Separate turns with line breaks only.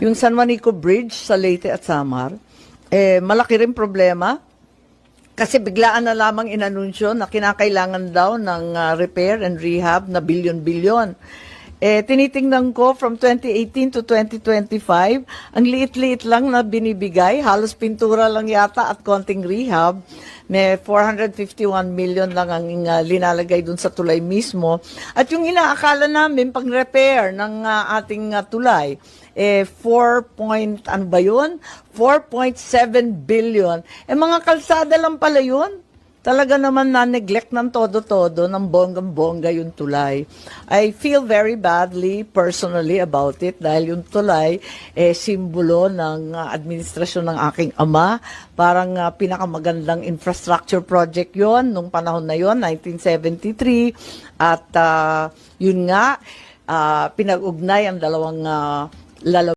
Yung San Juanico Bridge sa Leyte at Samar, malaki rin problema. Kasi biglaan na lamang inanunsyo na kinakailangan daw ng repair and rehab na bilyon-bilyon. Tinitingnan ko from 2018 to 2025, ang liit-liit lang na binibigay, halos pintura lang yata at konting rehab. May 451 million lang ang linalagay dun sa tulay mismo. At yung inaakala namin pang repair ng ating tulay, 4.7 billion. Mga kalsada lang pala yun. Talaga naman na-neglect ng todo-todo, ng bonggang-bongga yung tulay. I feel very badly personally about it dahil yung tulay, simbolo ng administrasyon ng aking ama. Parang pinakamagandang infrastructure project yon nung panahon na yon, 1973. At yun nga, pinag-ugnay ang dalawang lalawigan.